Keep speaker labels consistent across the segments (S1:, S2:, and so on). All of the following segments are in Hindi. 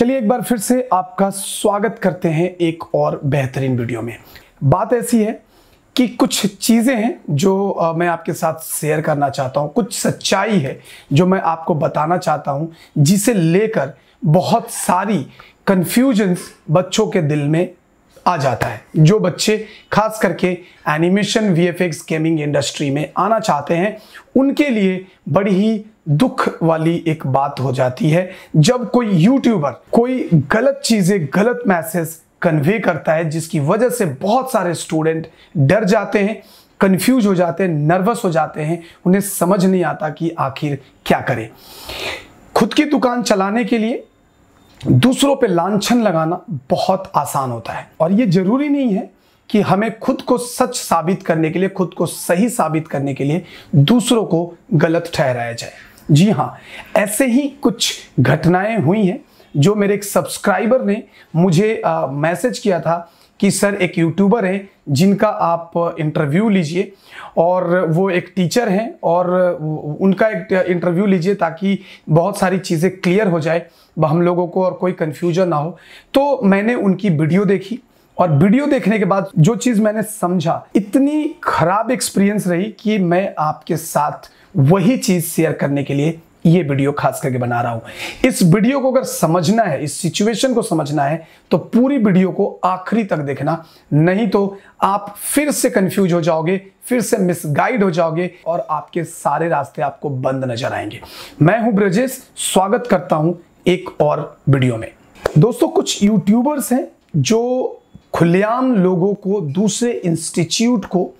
S1: चलिए एक बार फिर से आपका स्वागत करते हैं एक और बेहतरीन वीडियो में। बात ऐसी है कि कुछ चीज़ें हैं जो मैं आपके साथ शेयर करना चाहता हूँ, कुछ सच्चाई है जो मैं आपको बताना चाहता हूँ, जिसे लेकर बहुत सारी कन्फ्यूजन्स बच्चों के दिल में आ जाता है। जो बच्चे खास करके एनिमेशन, वीएफएक्स, गेमिंग इंडस्ट्री में आना चाहते हैं, उनके लिए बड़ी ही दुख वाली एक बात हो जाती है जब कोई यूट्यूबर कोई गलत चीजें, गलत मैसेज कन्वे करता है, जिसकी वजह से बहुत सारे स्टूडेंट डर जाते हैं, कंफ्यूज हो जाते हैं, नर्वस हो जाते हैं, उन्हें समझ नहीं आता कि आखिर क्या करें। खुद की दुकान चलाने के लिए दूसरों पे लांछन लगाना बहुत आसान होता है, और ये जरूरी नहीं है कि हमें खुद को सच साबित करने के लिए, खुद को सही साबित करने के लिए दूसरों को गलत ठहराया जाए। जी हाँ, ऐसे ही कुछ घटनाएं हुई हैं जो मेरे एक सब्सक्राइबर ने मुझे मैसेज किया था कि सर एक यूट्यूबर है जिनका आप इंटरव्यू लीजिए, और वो एक टीचर हैं और उनका एक इंटरव्यू लीजिए ताकि बहुत सारी चीज़ें क्लियर हो जाए हम लोगों को और कोई कन्फ्यूजन ना हो। तो मैंने उनकी वीडियो देखी, और वीडियो देखने के बाद जो चीज़ मैंने समझा, इतनी खराब एक्सपीरियंस रही कि मैं आपके साथ वही चीज़ शेयर करने के लिए ये वीडियो खास करके बना रहा हूं। इस वीडियो को अगर समझना है, इस सिचुएशन को समझना है, तो पूरी वीडियो को आखिरी तक देखना, नहीं तो आप फिर से कंफ्यूज हो जाओगे, फिर से मिसगाइड हो जाओगे और आपके सारे रास्ते आपको बंद नजर आएंगे। मैं हूं ब्रजेश, स्वागत करता हूं एक और वीडियो में। दोस्तों, कुछ यूट्यूबर्स हैं जो खुलेआम लोगों को, दूसरे इंस्टीट्यूट को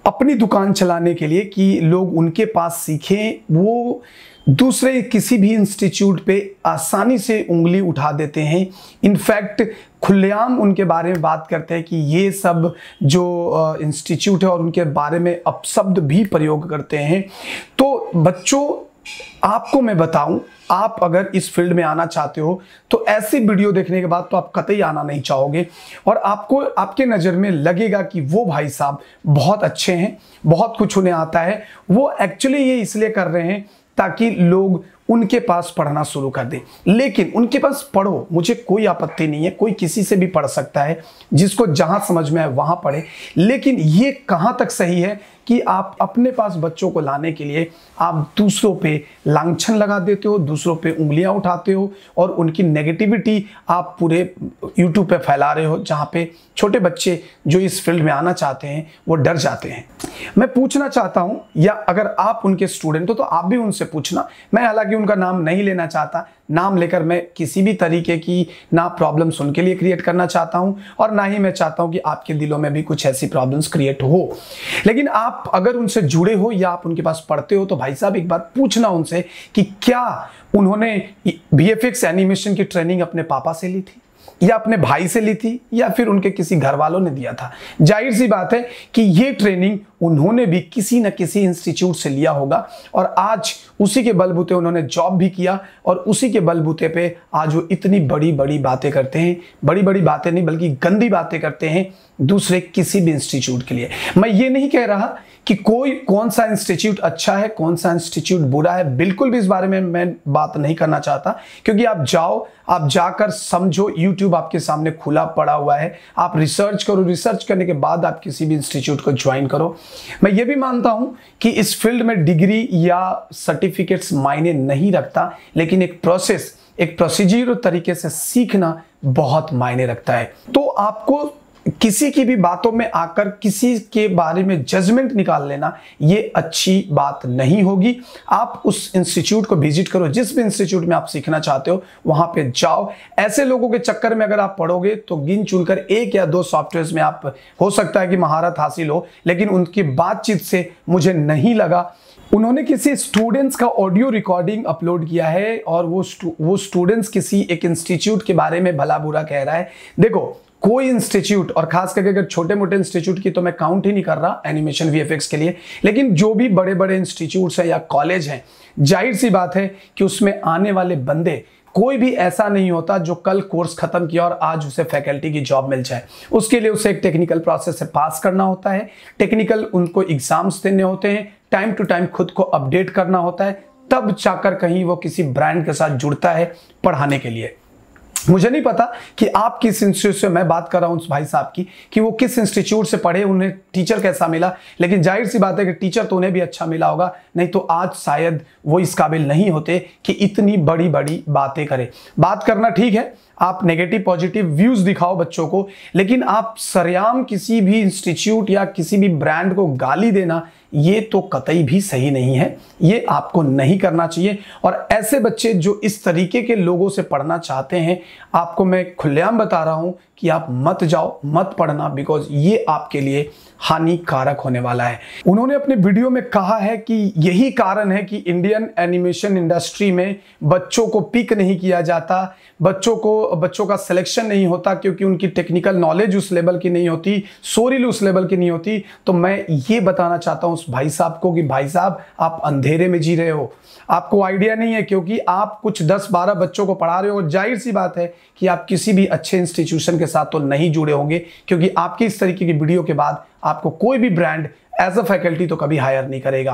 S1: अपनी दुकान चलाने के लिए कि लोग उनके पास सीखें, वो दूसरे किसी भी इंस्टीट्यूट पे आसानी से उंगली उठा देते हैं। इनफैक्ट खुलेआम उनके बारे में बात करते हैं कि ये सब जो इंस्टीट्यूट है, और उनके बारे में अपशब्द भी प्रयोग करते हैं। तो बच्चों, आपको मैं बताऊं, आप अगर इस फील्ड में आना चाहते हो तो ऐसी वीडियो देखने के बाद तो आप कतई आना नहीं चाहोगे, और आपको, आपके नज़र में लगेगा कि वो भाई साहब बहुत अच्छे हैं, बहुत कुछ उन्हें आता है। वो एक्चुअली ये इसलिए कर रहे हैं ताकि लोग उनके पास पढ़ना शुरू कर दें। लेकिन उनके पास पढ़ो, मुझे कोई आपत्ति नहीं है, कोई किसी से भी पढ़ सकता है, जिसको जहां समझ में आए वहां पढ़े। लेकिन ये कहां तक सही है कि आप अपने पास बच्चों को लाने के लिए आप दूसरों पे लांछन लगा देते हो, दूसरों पे उंगलियां उठाते हो, और उनकी नेगेटिविटी आप पूरे यूट्यूब पे फैला रहे हो, जहां पे छोटे बच्चे जो इस फील्ड में आना चाहते हैं वो डर जाते हैं। मैं पूछना चाहता हूं, या अगर आप उनके स्टूडेंट हो तो आप भी उनसे पूछना। मैं हालांकि उनका नाम नहीं लेना चाहता, नाम लेकर मैं किसी भी तरीके की ना प्रॉब्लम्स उनके लिए क्रिएट करना चाहता हूं, और ना ही मैं चाहता हूं कि आपके दिलों में भी कुछ ऐसी प्रॉब्लम्स क्रिएट हो। लेकिन आप अगर उनसे जुड़े हो या आप उनके पास पढ़ते हो तो भाई साहब एक बार पूछना उनसे कि क्या उन्होंने वीएफएक्स एनिमेशन की ट्रेनिंग अपने पापा से ली थी, या अपने भाई से ली थी, या फिर उनके किसी घर वालों ने दिया था। जाहिर सी बात है कि ये ट्रेनिंग उन्होंने भी किसी न किसी इंस्टीट्यूट से लिया होगा, और आज उसी के बलबूते उन्होंने जॉब भी किया, और उसी के बलबूते पे आज वो इतनी बड़ी बड़ी बातें करते हैं। बड़ी बड़ी बातें नहीं बल्कि गंदी बातें करते हैं दूसरे किसी भी इंस्टीट्यूट के लिए। मैं ये नहीं कह रहा कि कौन सा इंस्टीट्यूट अच्छा है, कौन सा इंस्टीट्यूट बुरा है, बिल्कुल भी इस बारे में मैं बात नहीं करना चाहता, क्योंकि आप जाओ, आप जाकर समझो, यूट्यूब आपके सामने खुला पड़ा हुआ है, आप रिसर्च करो, रिसर्च करने के बाद आप किसी भी इंस्टीट्यूट को ज्वाइन करो। मैं ये भी मानता हूं कि इस फील्ड में डिग्री या सर्टिफिकेट्स मायने नहीं रखता, लेकिन एक प्रोसेस, एक प्रोसीजर तरीके से सीखना बहुत मायने रखता है। तो आपको किसी की भी बातों में आकर किसी के बारे में जजमेंट निकाल लेना, ये अच्छी बात नहीं होगी। आप उस इंस्टीट्यूट को विजिट करो, जिस भी इंस्टीट्यूट में आप सीखना चाहते हो वहां पे जाओ। ऐसे लोगों के चक्कर में अगर आप पढ़ोगे तो गिन चुनकर एक या दो सॉफ्टवेयर में आप, हो सकता है कि महारत हासिल हो, लेकिन उनकी बातचीत से मुझे नहीं लगा। उन्होंने किसी स्टूडेंट्स का ऑडियो रिकॉर्डिंग अपलोड किया है, और वो स्टूडेंट्स किसी एक इंस्टीट्यूट के बारे में भला बुरा कह रहा है। देखो, कोई इंस्टीट्यूट, और खास करके अगर छोटे मोटे इंस्टीट्यूट की तो मैं काउंट ही नहीं कर रहा एनिमेशन वीएफएक्स के लिए, लेकिन जो भी बड़े बड़े इंस्टीट्यूट्स हैं या कॉलेज हैं, जाहिर सी बात है कि उसमें आने वाले बंदे, कोई भी ऐसा नहीं होता जो कल कोर्स खत्म किया और आज उसे फैकल्टी की जॉब मिल जाए। उसके लिए उसे एक टेक्निकल प्रोसेस से पास करना होता है, टेक्निकल उनको एग्जाम्स देने होते हैं, टाइम टू टाइम खुद को अपडेट करना होता है, तब जाकर कहीं वो किसी ब्रांड के साथ जुड़ता है पढ़ाने के लिए। मुझे नहीं पता कि आप किस इंस्टीट्यूट से, मैं बात कर रहा हूं उस भाई साहब की कि वो किस इंस्टीट्यूट से पढ़े, उन्हें टीचर कैसा मिला, लेकिन जाहिर सी बात है कि टीचर तो उन्हें भी अच्छा मिला होगा, नहीं तो आज शायद वो इस काबिल नहीं होते कि इतनी बड़ी बड़ी बातें करें। बात करना ठीक है, आप नेगेटिव पॉजिटिव व्यूज दिखाओ बच्चों को, लेकिन आप सरेआम किसी भी इंस्टीट्यूट या किसी भी ब्रांड को गाली देना, ये तो कतई भी सही नहीं है, ये आपको नहीं करना चाहिए। और ऐसे बच्चे जो इस तरीके के लोगों से पढ़ना चाहते हैं, आपको मैं खुलेआम बता रहा हूं कि आप मत जाओ, मत पढ़ना, बिकॉज ये आपके लिए हानिकारक होने वाला है। उन्होंने अपने वीडियो में कहा है कि यही कारण है कि इंडियन एनिमेशन इंडस्ट्री में बच्चों को पिक नहीं किया जाता, बच्चों का सिलेक्शन नहीं होता, क्योंकि उनकी टेक्निकल नॉलेज उस लेवल की नहीं होती, सोरिल उस लेवल की नहीं होती। तो मैं ये बताना चाहता हूं उस भाई साहब को कि भाई साहब, आप अंधेरे में जी रहे हो, आपको आइडिया नहीं है, क्योंकि आप कुछ 10-12 बच्चों को पढ़ा रहे हो। जाहिर सी बात है कि आप किसी भी अच्छे इंस्टीट्यूशन के साथ तो नहीं जुड़े होंगे, क्योंकि आपकी इस तरीके की वीडियो के बाद आपको कोई भी ब्रांड एज अ फैकल्टी तो कभी हायर नहीं करेगा।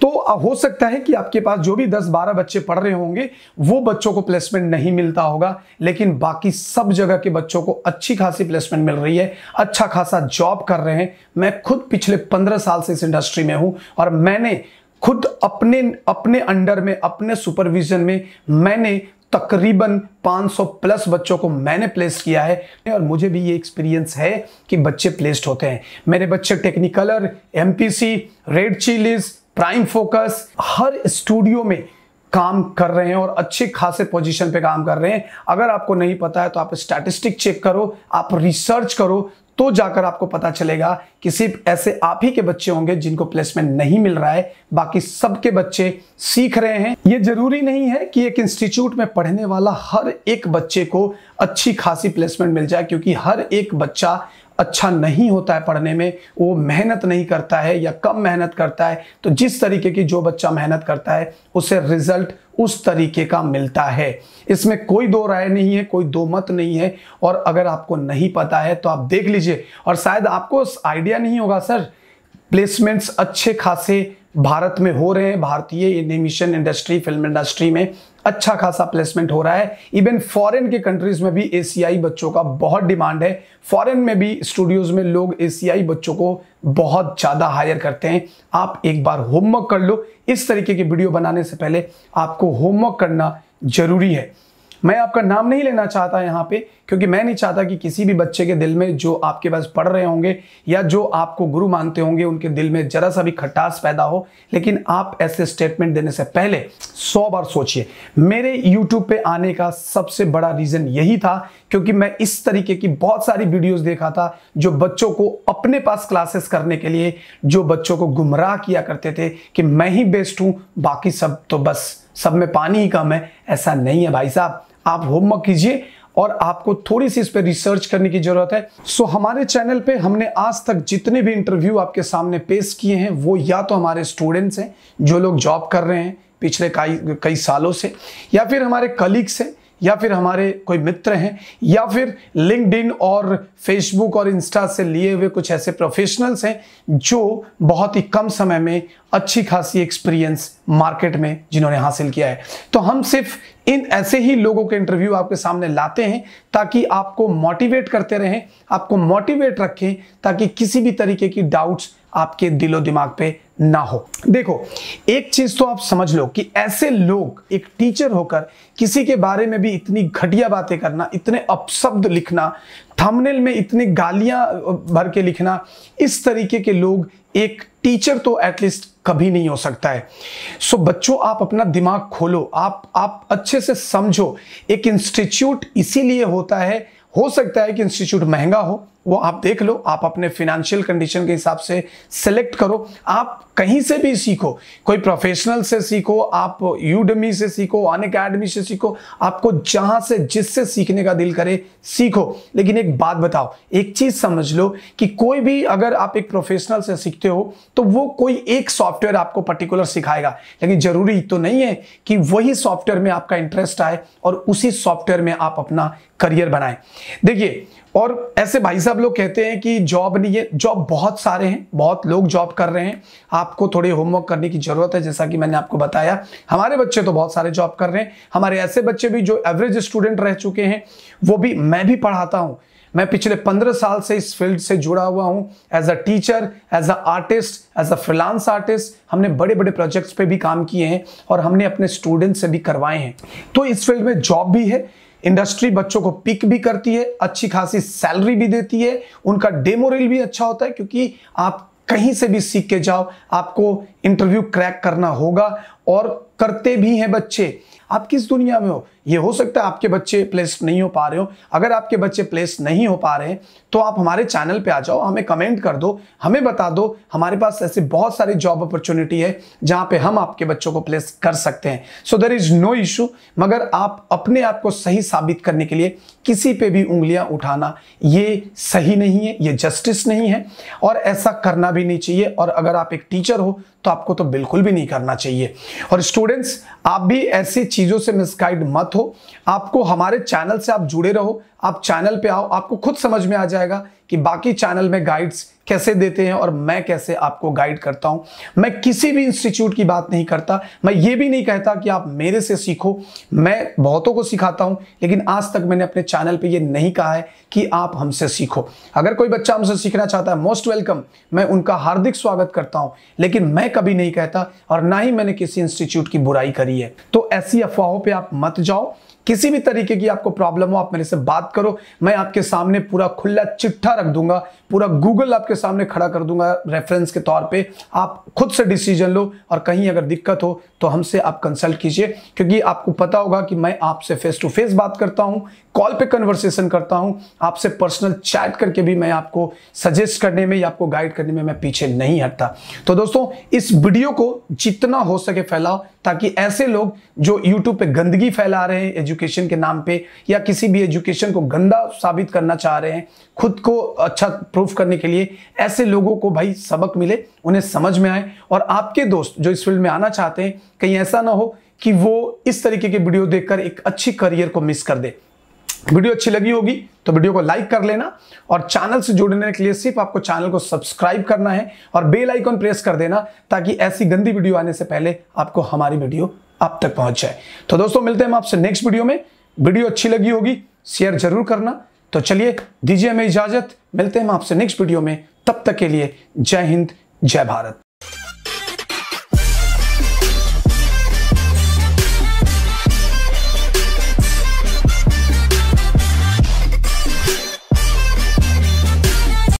S1: तो हो सकता है कि आपके पास जो भी 10-12 बच्चे पढ़ रहे होंगे, वो बच्चों को प्लेसमेंट नहीं मिलता होगा, लेकिन बाकी सब जगह के बच्चों को अच्छी खासी प्लेसमेंट मिल रही है, अच्छा खासा जॉब कर रहे हैं। मैं खुद पिछले 15 साल से इस इंडस्ट्री में हूं और मैंने खुद अपने अंडर में, अपने सुपरविजन में मैंने तकरीबन 500 प्लस बच्चों को मैंने प्लेस किया है, और मुझे भी ये एक्सपीरियंस है कि बच्चे प्लेस्ड होते हैं। मेरे बच्चे Technicolor, MPC, Red Chillies, Prime Focus, हर स्टूडियो में काम कर रहे हैं और अच्छे खासे पोजीशन पे काम कर रहे हैं। अगर आपको नहीं पता है तो आप स्टैटिस्टिक चेक करो, आप रिसर्च करो, तो जाकर आपको पता चलेगा कि सिर्फ ऐसे आप ही के बच्चे होंगे जिनको प्लेसमेंट नहीं मिल रहा है, बाकी सबके बच्चे सीख रहे हैं। ये जरूरी नहीं है कि एक इंस्टीट्यूट में पढ़ने वाला हर एक बच्चे को अच्छी खासी प्लेसमेंट मिल जाए, क्योंकि हर एक बच्चा अच्छा नहीं होता है पढ़ने में, वो मेहनत नहीं करता है या कम मेहनत करता है। तो जिस तरीके की जो बच्चा मेहनत करता है उसे रिजल्ट उस तरीके का मिलता है, इसमें कोई दो राय नहीं है, कोई दो मत नहीं है। और अगर आपको नहीं पता है तो आप देख लीजिए, और शायद आपको आइडिया नहीं होगा सर, प्लेसमेंट्स अच्छे खासे भारत में हो रहे हैं, भारतीय एनिमेशन इंडस्ट्री, फिल्म इंडस्ट्री में अच्छा खासा प्लेसमेंट हो रहा है। इवन फॉरेन के कंट्रीज में भी एशियाई बच्चों का बहुत डिमांड है, फॉरेन में भी स्टूडियोज में लोग एशियाई बच्चों को बहुत ज़्यादा हायर करते हैं। आप एक बार होमवर्क कर लो, इस तरीके की वीडियो बनाने से पहले आपको होमवर्क करना जरूरी है। मैं आपका नाम नहीं लेना चाहता यहाँ पे, क्योंकि मैं नहीं चाहता कि किसी भी बच्चे के दिल में जो आपके पास पढ़ रहे होंगे या जो आपको गुरु मानते होंगे, उनके दिल में जरा सा भी खटास पैदा हो। लेकिन आप ऐसे स्टेटमेंट देने से पहले 100 बार सोचिए। मेरे YouTube पे आने का सबसे बड़ा रीजन यही था, क्योंकि मैं इस तरीके की बहुत सारी वीडियोस देखा था जो बच्चों को अपने पास क्लासेस करने के लिए, जो बच्चों को गुमराह किया करते थे कि मैं ही बेस्ट हूं, बाकी सब तो बस सब में पानी ही कम है। ऐसा नहीं है भाई साहब, आप होमवर्क कीजिए और आपको थोड़ी सी इस पे रिसर्च करने की जरूरत है। सो हमारे चैनल पे हमने आज तक जितने भी इंटरव्यू आपके सामने पेश किए हैं, वो या तो हमारे स्टूडेंट्स हैं जो लोग जॉब कर रहे हैं पिछले कई सालों से, या फिर हमारे कलीग्स हैं, या फिर हमारे कोई मित्र हैं, या फिर लिंक्डइन और फेसबुक और इंस्टा से लिए हुए कुछ ऐसे प्रोफेशनल्स हैं जो बहुत ही कम समय में अच्छी खासी एक्सपीरियंस मार्केट में जिन्होंने हासिल किया है। तो हम सिर्फ इन ऐसे ही लोगों के इंटरव्यू आपके सामने लाते हैं ताकि आपको मोटिवेट करते रहें, आपको मोटिवेट रखें, ताकि किसी भी तरीके की डाउट्स आपके दिलो दिमाग पे ना हो। देखो, एक चीज तो आप समझ लो कि ऐसे लोग, एक टीचर होकर किसी के बारे में भी इतनी घटिया बातें करना, इतने अपशब्द लिखना, थंबनेल में इतनी गालियां भर के लिखना, इस तरीके के लोग एक टीचर तो एटलीस्ट कभी नहीं हो सकता है। सो बच्चों, आप अपना दिमाग खोलो, आप अच्छे से समझो। एक इंस्टीट्यूट इसीलिए होता है, हो सकता है कि इंस्टीट्यूट महंगा हो, वो आप देख लो, आप अपने फाइनेंशियल कंडीशन के हिसाब से सेलेक्ट करो। आप कहीं से भी सीखो, कोई प्रोफेशनल से सीखो, आप यूडेमी से सीखो, अनअकैडमी से सीखो, आपको जहां से जिससे सीखने का दिल करे सीखो। लेकिन एक बात बताओ, एक चीज समझ लो कि कोई भी, अगर आप एक प्रोफेशनल से सीखते हो तो वो कोई एक सॉफ्टवेयर आपको पर्टिकुलर सिखाएगा, लेकिन जरूरी तो नहीं है कि वही सॉफ्टवेयर में आपका इंटरेस्ट आए और उसी सॉफ्टवेयर में आप अपना करियर बनाएं। देखिए, और ऐसे भाई साहब लोग कहते हैं कि जॉब नहीं है, जॉब बहुत सारे हैं, बहुत लोग जॉब कर रहे हैं, आपको थोड़ी होमवर्क करने की जरूरत है। जैसा कि मैंने आपको बताया, हमारे बच्चे तो बहुत सारे जॉब कर रहे हैं, हमारे ऐसे बच्चे भी जो एवरेज स्टूडेंट रह चुके हैं, वो भी मैं भी पढ़ाता हूं। मैं पिछले 15 साल से इस फील्ड से जुड़ा हुआ हूं, as a teacher, as a artist, as a freelance artist. हमने बड़े बड़े प्रोजेक्ट्स पे भी काम किए हैं और हमने अपने स्टूडेंट्स से भी करवाए हैं। तो इस फील्ड में जॉब भी है, इंडस्ट्री बच्चों को पिक भी करती है, अच्छी खासी सैलरी भी देती है, उनका डेमो रील भी अच्छा होता है, क्योंकि आप कहीं से भी सीख के जाओ, आपको इंटरव्यू क्रैक करना होगा, और करते भी हैं बच्चे। आप किस दुनिया में हो? ये हो सकता है आपके बच्चे प्लेस नहीं हो पा रहे हो। अगर आपके बच्चे प्लेस नहीं हो पा रहे हैं तो आप हमारे चैनल पे आ जाओ, हमें कमेंट कर दो, हमें बता दो। हमारे पास ऐसे बहुत सारी जॉब अपॉर्चुनिटी है जहां पे हम आपके बच्चों को प्लेस कर सकते हैं। So there is no issue. मगर आप अपने आप को सही साबित करने के लिए किसी पे भी उंगलियां उठाना ये सही नहीं है, ये जस्टिस नहीं है, और ऐसा करना भी नहीं चाहिए। और अगर आप एक टीचर हो तो आपको तो बिल्कुल भी नहीं करना चाहिए। और स्टूडेंट्स, आप भी ऐसी चीजों से मिसगाइड मत हो। आपको हमारे चैनल से आप जुड़े रहो, आप चैनल पे आओ, आपको खुद समझ में आ जाएगा कि बाकी चैनल में गाइड्स कैसे देते हैं और मैं कैसे आपको गाइड करता हूं। मैं किसी भी इंस्टीट्यूट की बात नहीं करता, मैं ये भी नहीं कहता कि आप मेरे से सीखो। मैं बहुतों को सिखाता हूं, लेकिन आज तक मैंने अपने चैनल पे ये नहीं कहा है कि आप हमसे सीखो। अगर कोई बच्चा हमसे सीखना चाहता है, मोस्ट वेलकम, मैं उनका हार्दिक स्वागत करता हूं, लेकिन मैं कभी नहीं कहता और ना ही मैंने किसी इंस्टीट्यूट की बुराई करी है। तो ऐसी अफवाहों पे आप मत जाओ। किसी भी तरीके की आपको प्रॉब्लम हो, आप मेरे से बात करो, मैं आपके सामने पूरा खुला चिट्ठा रख दूंगा, पूरा गूगल आपके सामने खड़ा कर दूंगा रेफरेंस के तौर पे। आप खुद से डिसीजन लो, और कहीं अगर दिक्कत हो तो हमसे आप कंसल्ट कीजिए, क्योंकि आपको पता होगा कि मैं आपसे फेस टू फेस बात करता हूं, कॉल पे कन्वर्सेशन करता हूं, आपसे पर्सनल चैट करके भी मैं आपको सजेस्ट करने में या आपको गाइड करने में मैं पीछे नहीं हटता। तो दोस्तों, इस वीडियो को जितना हो सके फैलाओ, ताकि ऐसे लोग जो यूट्यूब पे गंदगी फैला रहे हैं एजुकेशन के नाम पे, या किसी भी एजुकेशन को गंदा साबित करना चाह रहे हैं, खुद को अच्छा प्रूफ करने के लिए, ऐसे लोगों को भाई सबक मिले, उन्हें समझ में आए। और आपके दोस्त जो इस फील्ड में आना चाहते हैं, कहीं ऐसा ना हो कि वो इस तरीके की वीडियो देखकर एक अच्छी करियर को मिस कर दे। वीडियो अच्छी लगी होगी तो वीडियो को लाइक कर लेना, और चैनल से जुड़ने के लिए सिर्फ आपको चैनल को सब्सक्राइब करना है और बेल आइकन प्रेस कर देना, ताकि ऐसी गंदी वीडियो आने से पहले आपको हमारी वीडियो आप तक पहुंच जाए। तो दोस्तों, मिलते हैं हम आपसे नेक्स्ट वीडियो में। वीडियो अच्छी लगी होगी शेयर जरूर करना। तो चलिए, दीजिए हमें इजाजत, मिलते हैं हम आपसे नेक्स्ट वीडियो में। तब तक के लिए जय हिंद, जय भारत।